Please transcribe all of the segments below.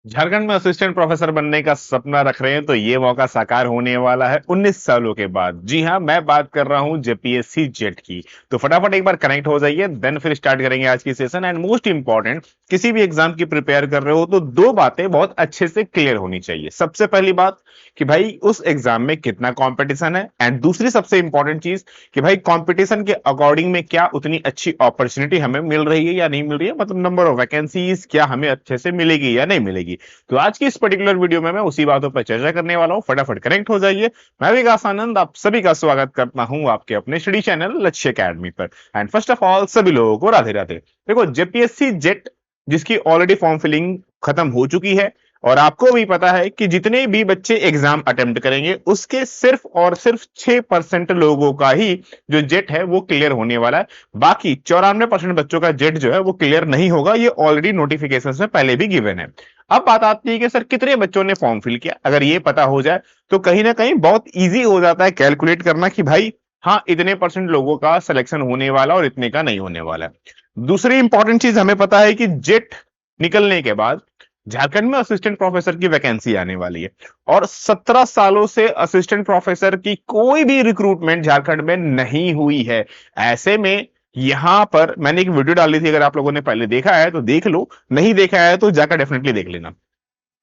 झारखंड में assistant professor बनने का सपना रख रहे हैं तो ये मौका साकार होने वाला है 19 सालों के बाद। जी हां, मैं बात कर रहा हूं जेपीएससी जेट की। तो फटाफट एक बार कनेक्ट हो जाइए, देन फिर स्टार्ट करेंगे आज की सेशन। एंड मोस्ट इंपॉर्टेंट, किसी भी एग्जाम की प्रिपेयर कर रहे हो तो दो बातें बहुत अच्छे से क्लियर होनी चाहिए। सबसे पहली बात कि भाई उस एग्जाम में कितना कंपटीशन है, एंड दूसरी सबसे इंपॉर्टेंट चीज कि भाई कंपटीशन के अकॉर्डिंग में क्या उतनी अच्छी अपॉर्चुनिटी हमें मिल रही है या नहीं मिल रही है, मतलब नंबर ऑफ वैकेंसीज क्या हमें अच्छे से मिलेगी या नहीं मिलेगी। तो आज की इस पर्टिकुलर वीडियो में मैं उसी बातों पर चर्चा करने वाला हूं। फटाफट कनेक्ट हो जाइए। मैं विकास आनंद आप सभी का स्वागत करता हूं आपके अपने स्टडी चैनल लक्ष्य एकेडमी पर। एंड फर्स्ट ऑफ ऑल सभी लोगों को राधे राधे। देखो, जेपीएससी जेट जिसकी ऑलरेडी फॉर्म फिलिंग खत्म हो चुकी है, और आपको भी पता है कि जितने भी बच्चे एग्जाम अटेम्प्ट करेंगे उसके सिर्फ और सिर्फ 6% लोगों का ही जो जेट है वो क्लियर होने वाला है। बाकी 94% बच्चों का जेट जो है वो क्लियर नहीं होगा। ये ऑलरेडी नोटिफिकेशन में पहले भी गिवन है। अब बात आती है कि सर कितने बच्चों ने फॉर्म फिल किया। अगर ये पता हो जाए तो कहीं ना कहीं बहुत इजी हो जाता है कैलकुलेट करना कि भाई हाँ, इतने परसेंट लोगों का सिलेक्शन होने वाला और इतने का नहीं होने वाला है। दूसरी इंपॉर्टेंट चीज हमें पता है कि जेट निकलने के बाद झारखंड में असिस्टेंट प्रोफेसर की वैकेंसी आने वाली है, और 17 सालों से असिस्टेंट प्रोफेसर की कोई भी रिक्रूटमेंट झारखंड में नहीं हुई है। ऐसे में यहां पर मैंने एक वीडियो डाली थी, अगर आप लोगों ने पहले देखा है तो देख लो, नहीं देखा है तो जाकर डेफिनेटली देख लेना।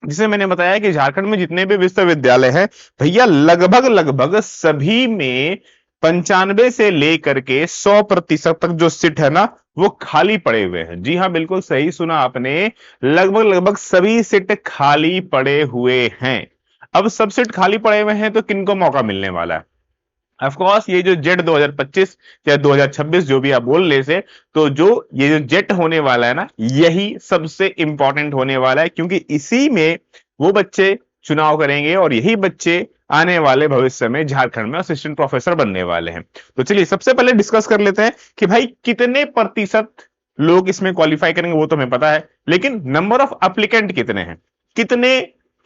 जिसे मैंने बताया कि झारखंड में जितने भी विश्वविद्यालय हैं भैया, लगभग लगभग सभी में 95 से लेकर के 100% तक जो सीट है ना वो खाली पड़े हुए हैं। जी हाँ, बिल्कुल सही सुना आपने, लगभग लगभग सभी सीट खाली पड़े हुए हैं। अब सब सीट खाली पड़े हुए हैं तो किनको मौका मिलने वाला है? ऑफ कोर्स ये जो जेट 2025 या 2026 जो भी आप बोल ले से, तो जो ये जो जेट होने वाला है ना, यही सबसे इंपॉर्टेंट होने वाला है, क्योंकि इसी में वो बच्चे चुनाव करेंगे और यही बच्चे आने वाले भविष्य में झारखंड में असिस्टेंट प्रोफेसर बनने वाले हैं। तो चलिए सबसे पहले डिस्कस कर लेते हैं कि भाई कितने प्रतिशत लोग इसमें क्वालिफाई करेंगे। वो तो हमें पता है, लेकिन नंबर ऑफ एप्लीकेंट कितने हैं, कितने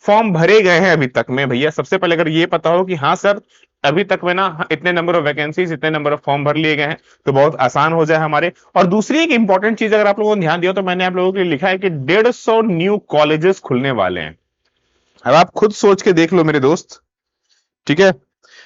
फॉर्म भरे गए हैं अभी तक में। भैया सबसे पहले अगर ये पता हो कि हाँ सर अभी तक में ना इतने नंबर ऑफ वैकेंसीज, इतने नंबर ऑफ फॉर्म भर लिए गए हैं, तो बहुत आसान हो जाए हमारे। और दूसरी एक इंपॉर्टेंट चीज अगर आप लोगों ने ध्यान दिया तो मैंने आप लोगों के लिए लिखा है कि 150 न्यू कॉलेजेस खुलने वाले हैं। अब आप खुद सोच के देख लो मेरे दोस्त, ठीक है,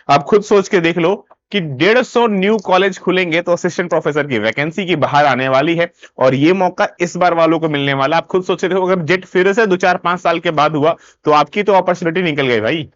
आप खुद सोच के देख लो कि 150 न्यू कॉलेज खुलेंगे तो असिस्टेंट प्रोफेसर की वैकेंसी की बाहर आने वाली है, और ये मौका इस बार वालों को मिलने वाला। आप खुद सोच रहे हो, अगर जेट फिर से 2 4 5 साल के बाद हुआ तो आपकी तो अपॉर्चुनिटी निकल गई भाई।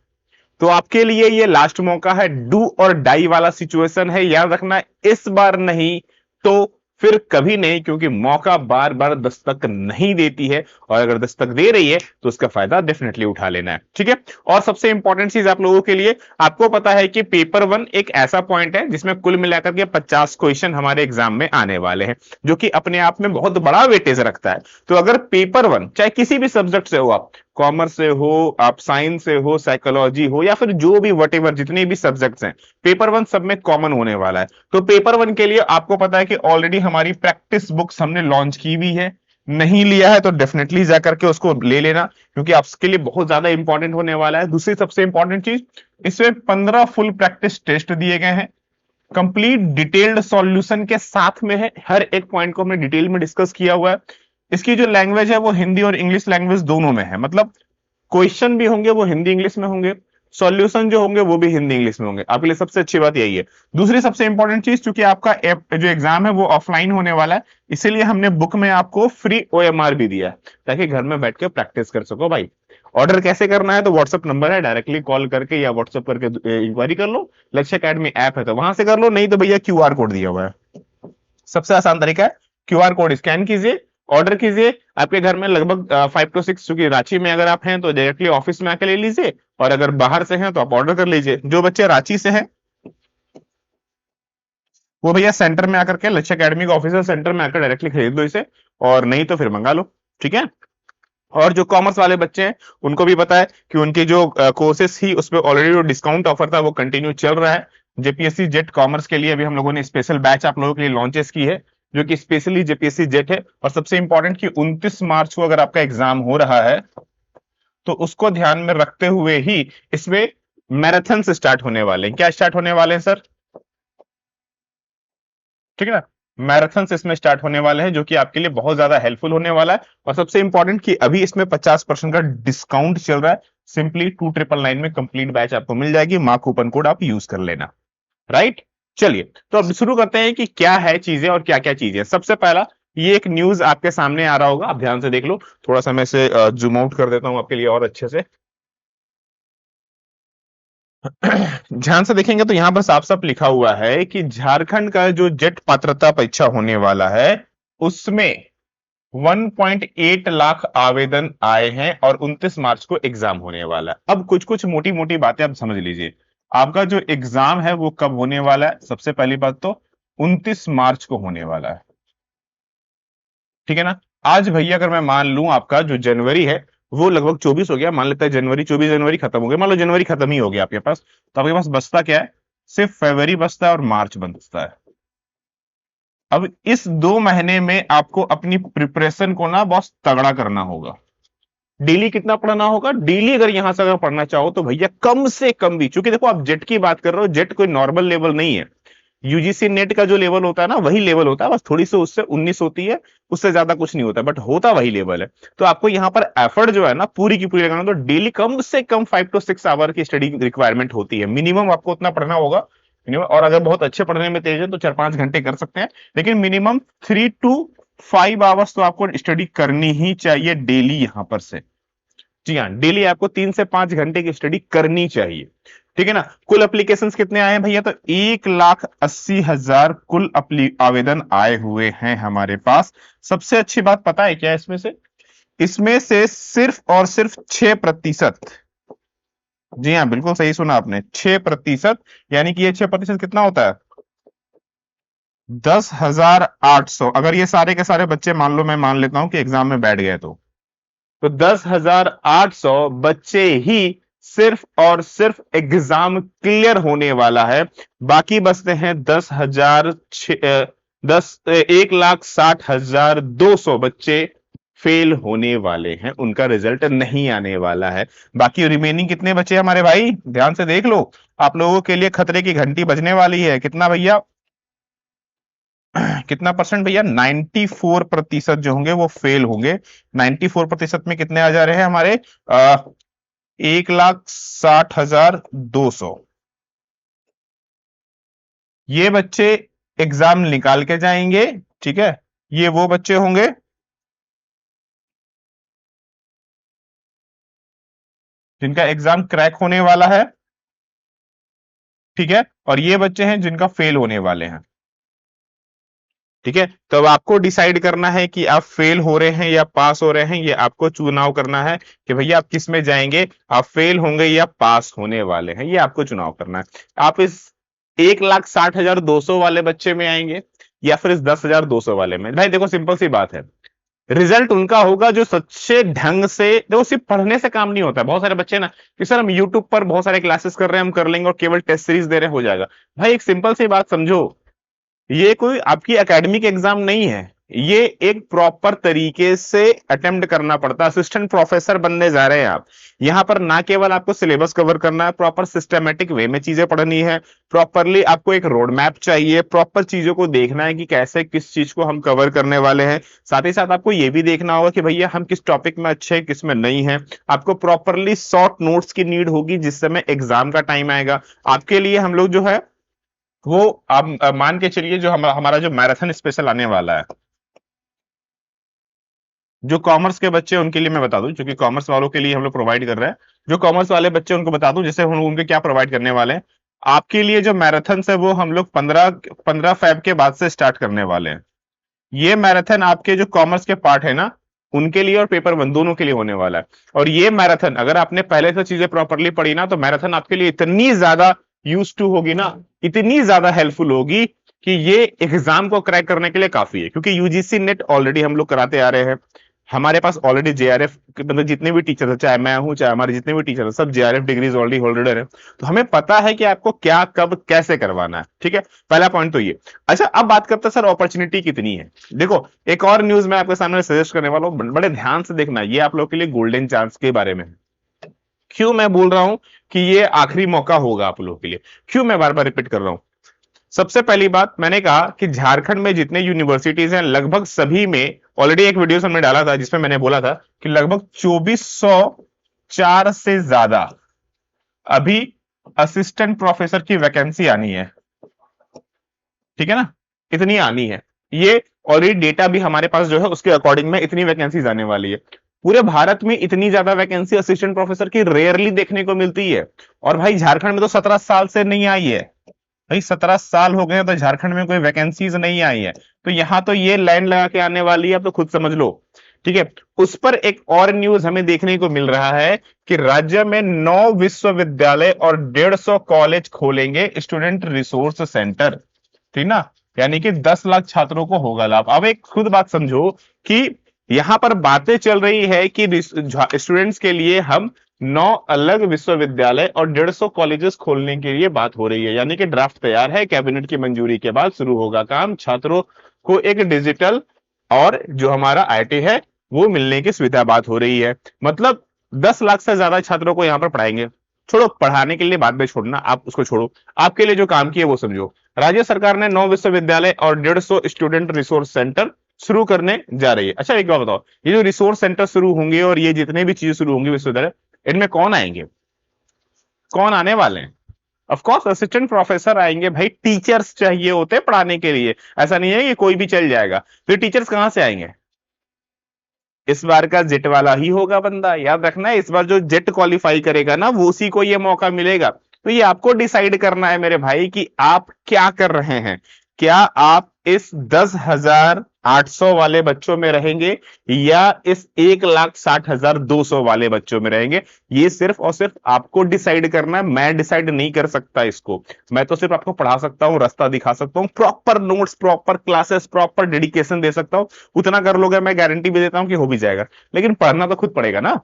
तो आपके लिए ये लास्ट मौका है, डू और डाई वाला सिचुएशन है, याद रखना। इस बार नहीं तो फिर कभी नहीं, क्योंकि मौका बार बार दस्तक नहीं देती है, और अगर दस्तक दे रही है तो उसका फायदा डेफिनेटली उठा लेना है, ठीक है। और सबसे इंपॉर्टेंट चीज आप लोगों के लिए, आपको पता है कि पेपर 1 एक ऐसा पॉइंट है जिसमें कुल मिलाकर के 50 क्वेश्चन हमारे एग्जाम में आने वाले हैं, जो कि अपने आप में बहुत बड़ा वेटेज रखता है। तो अगर पेपर 1 चाहे किसी भी सब्जेक्ट से हो, आप कॉमर्स से हो, आप साइंस से हो, साइकोलॉजी हो, या फिर जो भी वटेवर जितने भी सब्जेक्ट्स हैं, पेपर 1 सब में कॉमन होने वाला है। तो पेपर 1 के लिए आपको पता है कि ऑलरेडी हमारी प्रैक्टिस बुक्स हमने लॉन्च की भी है। नहीं लिया है तो डेफिनेटली जाकर के उसको ले लेना, क्योंकि आपके लिए बहुत ज्यादा इंपॉर्टेंट होने वाला है। दूसरी सबसे इंपॉर्टेंट चीज, इसमें 15 फुल प्रैक्टिस टेस्ट दिए गए हैं, कंप्लीट डिटेल्ड सॉल्यूशन के साथ में है। हर एक पॉइंट को हमने डिटेल में डिस्कस किया हुआ है। इसकी जो लैंग्वेज है वो हिंदी और इंग्लिश लैंग्वेज दोनों में है, मतलब क्वेश्चन भी होंगे वो हिंदी इंग्लिश में होंगे, सॉल्यूशन जो होंगे वो भी हिंदी इंग्लिश में होंगे। आपके लिए सबसे अच्छी बात यही है। दूसरी सबसे इंपॉर्टेंट चीज, चूंकि आपका जो एग्जाम है वो ऑफलाइन होने वाला है, इसीलिए हमने बुक में आपको फ्री ओएमआर भी दिया है, ताकि घर में बैठ के प्रैक्टिस कर सको भाई। ऑर्डर कैसे करना है, तो व्हाट्सअप नंबर है, डायरेक्टली कॉल करके या व्हाट्सअप करके इंक्वायरी कर लो। लक्ष्य एकेडमी ऐप है तो वहां से कर लो, नहीं तो भैया क्यूआर कोड दिया हुआ है, सबसे आसान तरीका है। क्यूआर कोड स्कैन कीजिए, ऑर्डर कीजिए। आपके घर में लगभग 5 to 6, चूंकि रांची में अगर आप हैं तो डायरेक्टली ऑफिस में आके ले लीजिए, और अगर बाहर से हैं तो आप ऑर्डर कर लीजिए। जो बच्चे रांची से हैं वो भैया सेंटर में आकर के, लक्ष्य एकेडमी का ऑफिस है, सेंटर में आकर डायरेक्टली खरीद लो इसे, और नहीं तो फिर मंगा लो, ठीक है। और जो कॉमर्स वाले बच्चे हैं उनको भी पता है कि उनके जो कोर्सेस ही उसमें ऑलरेडी जो डिस्काउंट ऑफर था वो कंटिन्यू चल रहा है। जेपीएससी जेट कॉमर्स के लिए अभी हम लोगों ने स्पेशल बैच आप लोगों के लिए लॉन्चेस की है, जो कि स्पेशली जेपीएससी जेट है। और सबसे इंपॉर्टेंट कि 29 मार्च को अगर आपका एग्जाम हो रहा है तो उसको ध्यान में रखते हुए ही इसमें मैराथन स्टार्ट होने वाले हैं। क्या स्टार्ट होने वाले हैं सर? ठीक है ना, मैराथन्स इसमें स्टार्ट होने वाले हैं, जो कि आपके लिए बहुत ज्यादा हेल्पफुल होने वाला है। और सबसे इंपॉर्टेंट कि अभी इसमें 50% का डिस्काउंट चल रहा है। सिंपली 2999 में कंप्लीट बैच आपको मिल जाएगी, माँ कूपन कोड आप यूज कर लेना। राइट, चलिए तो अब शुरू करते हैं कि क्या है चीजें और क्या क्या चीजें। सबसे पहला, ये एक न्यूज आपके सामने आ रहा होगा, आप ध्यान से देख लो। थोड़ा सा मैं इसे जूम आउट कर देता हूं आपके लिए और अच्छे से। ध्यान से देखेंगे तो यहां पर साफ साफ लिखा हुआ है कि झारखंड का जो जेट पात्रता परीक्षा होने वाला है, उसमें 1.8 लाख आवेदन आए हैं और 29 मार्च को एग्जाम होने वाला है। अब कुछ कुछ मोटी मोटी बातें आप समझ लीजिए। आपका जो एग्जाम है वो कब होने वाला है? सबसे पहली बात तो 29 मार्च को होने वाला है, ठीक है ना। आज भैया अगर मैं मान लूं आपका जो जनवरी है वो लगभग 24 हो गया, मान लेता है जनवरी, 24 जनवरी खत्म हो गया, मान लो जनवरी खत्म ही हो गया आपके पास, तो आपके पास बचता क्या है? सिर्फ फरवरी बचता है और मार्च बचता है। अब इस 2 महीने में आपको अपनी प्रिपरेशन को ना बहुत तगड़ा करना होगा। डेली कितना पढ़ना होगा? डेली अगर यहां से अगर पढ़ना चाहो तो भैया कम से कम भी, क्योंकि देखो आप जेट की बात कर रहे हो, जेट कोई नॉर्मल लेवल नहीं है। यूजीसी नेट का जो लेवल होता है ना वही लेवल होता है, बस थोड़ी सी उससे 19 होती है, उससे ज्यादा कुछ नहीं होता, बट होता वही लेवल है। तो आपको यहाँ पर एफर्ट जो है ना पूरी की पूरी लगाना, तो डेली कम से कम 5 to 6 आवर की स्टडी रिक्वायरमेंट होती है, मिनिमम आपको उतना पढ़ना होगा मिनिमम। और अगर बहुत अच्छे पढ़ने में तेज है तो 4-5 घंटे कर सकते हैं, लेकिन मिनिमम 3 to 5 आवर्स तो आपको स्टडी करनी ही चाहिए डेली यहां पर से। जी हाँ, डेली आपको 3 से 5 घंटे की स्टडी करनी चाहिए, ठीक है ना। कुल एप्लीकेशंस कितने आए हैं भैया? तो 1,80,000 कुल आवेदन आए हुए हैं हमारे पास। सबसे अच्छी बात पता है क्या है इसमें से सिर्फ और सिर्फ 6%, जी हाँ बिल्कुल सही सुना आपने, 6%, यानी कि ये 6% कितना होता है? 10,800। अगर ये सारे के सारे बच्चे मान लो, मैं मान लेता हूं कि एग्जाम में बैठ गए, तो 10,800 बच्चे ही सिर्फ और सिर्फ एग्जाम क्लियर होने वाला है। बाकी बचते हैं 1,60,200 बच्चे फेल होने वाले हैं, उनका रिजल्ट नहीं आने वाला है। बाकी रिमेनिंग कितने बचे हमारे भाई? ध्यान से देख लो, आप लोगों के लिए खतरे की घंटी बजने वाली है। कितना भैया? कितना परसेंट भैया? 94% जो होंगे वो फेल होंगे। 94% में कितने आ जा रहे हैं हमारे? 1,60,200। ये बच्चे एग्जाम निकाल के जाएंगे, ठीक है। ये वो बच्चे होंगे जिनका एग्जाम क्रैक होने वाला है, ठीक है। और ये बच्चे हैं जिनका फेल होने वाले हैं, ठीक है। तो अब आपको डिसाइड करना है कि आप फेल हो रहे हैं या पास हो रहे हैं, ये आपको चुनाव करना है कि भैया आप किस में जाएंगे, आप फेल होंगे या पास होने वाले हैं, ये आपको चुनाव करना है। आप इस 1,60,200 वाले बच्चे में आएंगे या फिर इस 10,200 वाले में? भाई देखो सिंपल सी बात है, रिजल्ट उनका होगा जो सच्चे ढंग से, देखो सिर्फ पढ़ने से काम नहीं होता है। बहुत सारे बच्चे ना कि सर हम यूट्यूब पर बहुत सारे क्लासेस कर रहे हैं, हम कर लेंगे और केवल टेस्ट सीरीज दे रहे हैं, हो जाएगा। भाई एक सिंपल सी बात समझो, ये कोई आपकी एकेडमिक एग्जाम नहीं है, ये एक प्रॉपर तरीके से अटेम्प्ट करना पड़ता है। असिस्टेंट प्रोफेसर बनने जा रहे हैं आप, यहां पर ना केवल आपको सिलेबस कवर करना है, प्रॉपर सिस्टमेटिक वे में चीजें पढ़नी है, प्रॉपरली आपको एक रोड मैप चाहिए, प्रॉपर चीजों को देखना है कि कैसे किस चीज को हम कवर करने वाले हैं। साथ ही साथ आपको यह भी देखना होगा कि भैया हम किस टॉपिक में अच्छे हैं, किस में नहीं है। आपको प्रॉपरली शॉर्ट नोट्स की नीड होगी जिस समय एग्जाम का टाइम आएगा। आपके लिए हम लोग जो है वो आप मान के चलिए, जो हमारा जो मैराथन स्पेशल आने वाला है, जो कॉमर्स के बच्चे उनके लिए मैं बता दूं, क्योंकि कॉमर्स वालों के लिए हम लोग प्रोवाइड कर रहे हैं। जो कॉमर्स वाले बच्चे उनको बता दूं, जैसे हम उनके क्या प्रोवाइड करने वाले हैं। आपके लिए जो मैराथन है वो हम लोग 15 फेब के बाद से स्टार्ट करने वाले हैं। ये मैराथन आपके जो कॉमर्स के पार्ट है ना, उनके लिए और पेपर वन दोनों के लिए होने वाला है। और ये मैराथन अगर आपने पहले से चीजें प्रॉपरली पढ़ी ना, तो मैराथन आपके लिए इतनी ज्यादा यूज टू होगी ना, इतनी ज्यादा हेल्पफुल होगी कि ये एग्जाम को क्रैक करने के लिए काफी है। क्योंकि यूजीसी नेट ऑलरेडी हम लोग कराते आ रहे हैं, हमारे पास ऑलरेडी जेआरएफ, मतलब जितने भी टीचर है, चाहे मैं हूं चाहे हमारे जितने भी टीचर है, सब जेआरएफ डिग्रीज ऑलरेडी होल्डर है। तो हमें पता है कि आपको क्या कब कैसे करवाना है, ठीक है। पहला पॉइंट तो ये। अच्छा अब बात करते हैं सर अपॉर्चुनिटी कितनी है। देखो एक और न्यूज मैं आपके सामने सजेस्ट करने वाला हूं, बड़े ध्यान से देखना, ये आप लोग के लिए गोल्डन चांस के बारे में है। क्यों मैं बोल रहा हूं कि ये आखिरी मौका होगा आप लोगों के लिए, क्यों मैं बार बार रिपीट कर रहा हूं? सबसे पहली बात मैंने कहा कि झारखंड में जितने यूनिवर्सिटीज हैं लगभग सभी में, ऑलरेडी एक वीडियो हमने डाला था जिसमें मैंने बोला था कि लगभग 2404 से ज्यादा अभी असिस्टेंट प्रोफेसर की वैकेंसी आनी है। ठीक है ना, इतनी आनी है। ये ऑलरेडी डेटा भी हमारे पास जो है उसके अकॉर्डिंग में इतनी वैकेंसीज आने वाली है। पूरे भारत में इतनी ज्यादा वैकेंसी असिस्टेंट प्रोफेसर की रेयरली देखने को मिलती है। और भाई झारखंड में तो 17 साल से नहीं आई है। भाई 17 साल हो गए तो झारखंड में कोई वैकेंसीज नहीं आई है, तो यहां तो ये लाइन लगा के आने वाली है, आप तो खुद समझ लो। ठीक है, उस पर एक और न्यूज हमें देखने को मिल रहा है कि राज्य में 9 विश्वविद्यालय और 150 कॉलेज खोलेंगे स्टूडेंट रिसोर्स सेंटर। ठीक ना, यानी कि 10 लाख छात्रों को होगा लाभ। अब एक खुद बात समझो कि यहां पर बातें चल रही है कि स्टूडेंट्स के लिए हम 9 अलग विश्वविद्यालय और 150 कॉलेजेस खोलने के लिए बात हो रही है, यानी कि ड्राफ्ट तैयार है, कैबिनेट की मंजूरी के बाद शुरू होगा काम। छात्रों को एक डिजिटल और जो हमारा आईटी है वो मिलने की सुविधा बात हो रही है। मतलब 10 लाख से ज्यादा छात्रों को यहां पर पढ़ाएंगे। छोड़ो पढ़ाने के लिए बाद में छोड़ना, आप उसको छोड़ो, आपके लिए जो काम किए वो समझो। राज्य सरकार ने 9 विश्वविद्यालय और 150 स्टूडेंट रिसोर्स सेंटर शुरू करने जा रही है। अच्छा एक बात बताओ, ये जो रिसोर्स सेंटर शुरू होंगे और ये जितने भी चीजें शुरू होंगी विश्वविद्यालय, इनमें कौन आएंगे, कौन आने वाले हैं? ऑफ कोर्स असिस्टेंट प्रोफेसर आएंगे भाई, टीचर्स चाहिए होते हैं पढ़ाने के लिए। ऐसा नहीं है कि कोई भी चल जाएगा। फिर टीचर्स कहां से आएंगे? इस बार का जेट वाला ही होगा बंदा, याद रखना है। इस बार जो जेट क्वालिफाई करेगा ना वो उसी को ये मौका मिलेगा। तो ये आपको डिसाइड करना है मेरे भाई कि आप क्या कर रहे हैं। क्या आप इस 10,800 वाले बच्चों में रहेंगे या इस 1,60,200 वाले बच्चों में रहेंगे? ये सिर्फ और सिर्फ आपको डिसाइड करना है, मैं डिसाइड नहीं कर सकता इसको। मैं तो सिर्फ आपको पढ़ा सकता हूं, रास्ता दिखा सकता हूं, proper notes, proper classes, proper dedication दे सकता हूं। उतना कर लोगे मैं गारंटी भी देता हूं कि हो भी जाएगा। लेकिन पढ़ना तो खुद पड़ेगा ना,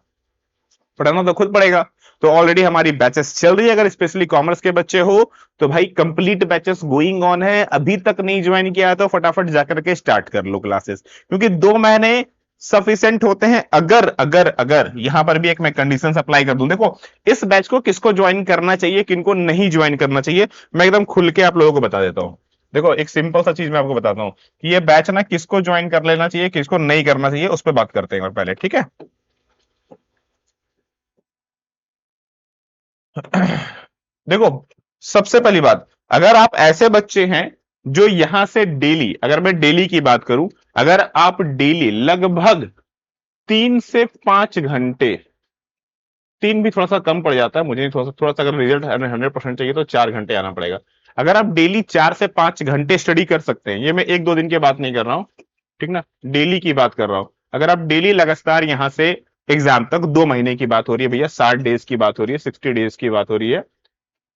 पढ़ना तो खुद पड़ेगा। तो ऑलरेडी हमारी बैचेस चल रही है, अगर स्पेशली कॉमर्स के बच्चे हो तो भाई कंप्लीट बैचेस गोइंग ऑन है। अभी तक नहीं ज्वाइन किया है तो फटाफट जाकर के स्टार्ट कर लो क्लासेस, क्योंकि 2 महीने सफिशिएंट होते हैं। अगर अगर अगर यहां पर भी एक मैं कंडीशन अप्लाई कर दूं, देखो इस बैच को किसको ज्वाइन करना चाहिए, किनको नहीं ज्वाइन करना चाहिए, मैं एकदम खुल के आप लोगों को बता देता हूं। देखो एक सिंपल सा चीज मैं आपको बताता हूं कि ये बैच ना किसको ज्वाइन कर लेना चाहिए, किसको नहीं करना चाहिए, उस पर बात करते हैं पहले, ठीक है। देखो सबसे पहली बात, अगर आप ऐसे बच्चे हैं जो यहां से डेली, अगर मैं डेली की बात करूं, अगर आप डेली लगभग 3 से 5 घंटे, 3 भी थोड़ा सा कम पड़ जाता है मुझे, थोड़ा सा अगर रिजल्ट 100% चाहिए तो 4 घंटे आना पड़ेगा। अगर आप डेली 4 से 5 घंटे स्टडी कर सकते हैं, ये मैं 1-2 दिन की बात नहीं कर रहा हूं, ठीक ना, डेली की बात कर रहा हूं। अगर आप डेली लगातार यहां से एग्जाम तक, 2 महीने की बात हो रही है भैया, 60 डेज की बात हो रही है, 60 डेज की बात हो रही है,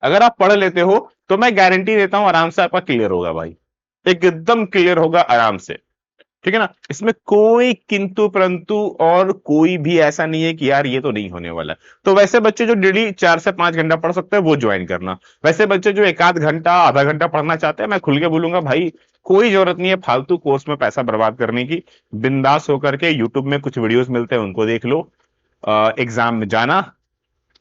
अगर आप पढ़ लेते हो तो मैं गारंटी देता हूं आराम से आपका क्लियर होगा भाई, एकदम क्लियर होगा आराम से। ठीक है ना, इसमें कोई किंतु परंतु और कोई भी ऐसा नहीं है कि यार ये तो नहीं होने वाला। तो वैसे बच्चे जो डेली 4 से 5 घंटा पढ़ सकते हैं वो ज्वाइन करना। वैसे बच्चे जो 1 आध घंटा आधा घंटा पढ़ना चाहते हैं, मैं खुल के बोलूंगा भाई कोई जरूरत नहीं है फालतू कोर्स में पैसा बर्बाद करने की। बिंदास होकर के यूट्यूब में कुछ वीडियोस मिलते हैं उनको देख लो, एग्जाम में जाना,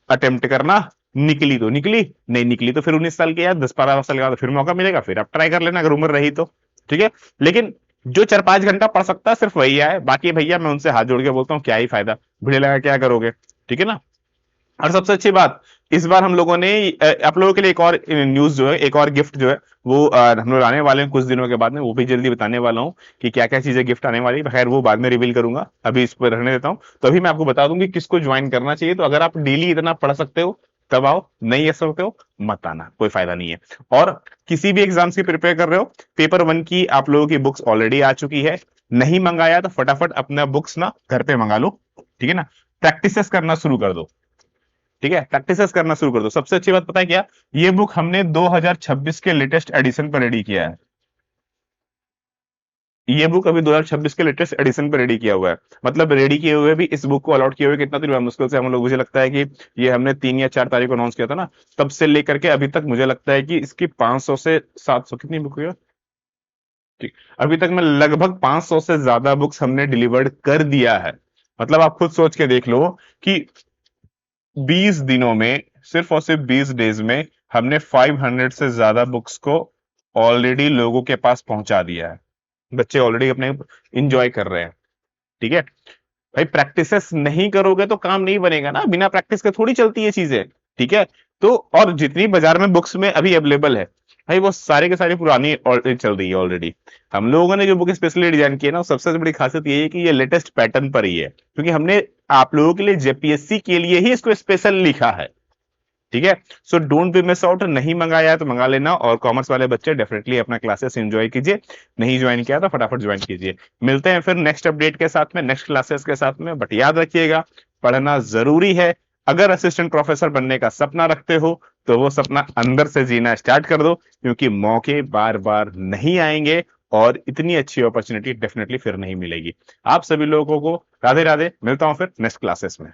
अटेम्प्ट करना, निकली तो निकली, नहीं निकली तो फिर 19 साल के या 10-12 साल के बाद फिर मौका मिलेगा, फिर आप ट्राई कर लेना अगर उम्र रही तो। ठीक है, लेकिन जो 4-5 घंटा पढ़ सकता है सिर्फ वही है, बाकी भैया मैं उनसे हाथ जोड़ के बोलता हूँ क्या ही फायदा, भिड़े लगा क्या करोगे। ठीक है ना। और सबसे अच्छी बात, इस बार हम लोगों ने आप लोगों के लिए एक और न्यूज जो है, एक और गिफ्ट जो है वो हम लोग लाने वाले हैं कुछ दिनों के बाद में, वो भी जल्दी बताने वाला हूँ कि क्या क्या चीजें गिफ्ट आने वाली है। खैर वो बाद में रिवील करूंगा, अभी इस पर रहने देता हूँ। तो अभी मैं आपको बता दूंगी किसको ज्वाइन करना चाहिए। तो अगर आप डेली इतना पढ़ सकते हो तब आओ, नहीं कर सकते हो मत आना, कोई फायदा नहीं है। और किसी भी एग्जाम्स की प्रिपेयर कर रहे हो, पेपर 1 की आप लोगों की बुक्स ऑलरेडी आ चुकी है, नहीं मंगाया तो फटाफट अपना बुक्स ना घर पे मंगा लो। ठीक है ना, प्रैक्टिसेस करना शुरू कर दो। ठीक है, प्रैक्टिसेस करना शुरू कर दो। सबसे अच्छी बात पता है क्या, ये बुक हमने 2026 के लेटेस्ट एडिशन पर रेडी किया है। ये बुक अभी 2026 के लेटेस्ट एडिशन पे रेडी किया हुआ है। मतलब रेडी किए हुए भी, इस बुक को अलॉट किए हुए कितना दिन हुआ, मुश्किल से हम लोग, मुझे लगता है कि ये हमने 3 या 4 तारीख को अनाउंस किया था ना, तब से लेकर के अभी तक मुझे लगता है कि इसकी 500 से 700 कितनी बुक हुई है? ठीक, अभी तक मैं लगभग 500 से ज्यादा बुक्स हमने डिलीवर्ड कर दिया है। मतलब आप खुद सोच के देख लो कि 20 दिनों में, सिर्फ और सिर्फ 20 डेज में हमने 500 से ज्यादा बुक्स को ऑलरेडी लोगों के पास पहुंचा दिया है। बच्चे ऑलरेडी अपने इंजॉय कर रहे हैं। ठीक है भाई, प्रैक्टिसेस नहीं करोगे तो काम नहीं बनेगा ना, बिना प्रैक्टिस के थोड़ी चलती है चीजें। ठीक है, तो और जितनी बाजार में बुक्स में अभी अवेलेबल है भाई, वो सारे के सारे पुरानी चल रही है ऑलरेडी। हम लोगों ने जो बुक स्पेशली डिजाइन की है ना, सबसे बड़ी खासियत ये है कि ये लेटेस्ट पैटर्न पर ही है, क्योंकि हमने आप लोगों के लिए जेपीएससी के लिए ही इसको स्पेशल लिखा है। ठीक है, so don't be miss out. नहीं मंगाया है तो मंगा लेना, और कॉमर्स वाले बच्चे डेफिनेटली अपना क्लासेस एंजॉय कीजिए। नहीं ज्वाइन किया तो फटाफट ज्वाइन कीजिए। मिलते हैं फिर नेक्स्ट अपडेट के साथ में, नेक्स्ट क्लासेस के साथ में। बट याद रखिएगा, पढ़ना जरूरी है। अगर असिस्टेंट प्रोफेसर बनने का सपना रखते हो तो वो सपना अंदर से जीना स्टार्ट कर दो, क्योंकि मौके बार बार नहीं आएंगे और इतनी अच्छी अपॉर्चुनिटी डेफिनेटली फिर नहीं मिलेगी। आप सभी लोगों को राधे राधे, मिलता हूं फिर नेक्स्ट क्लासेस में।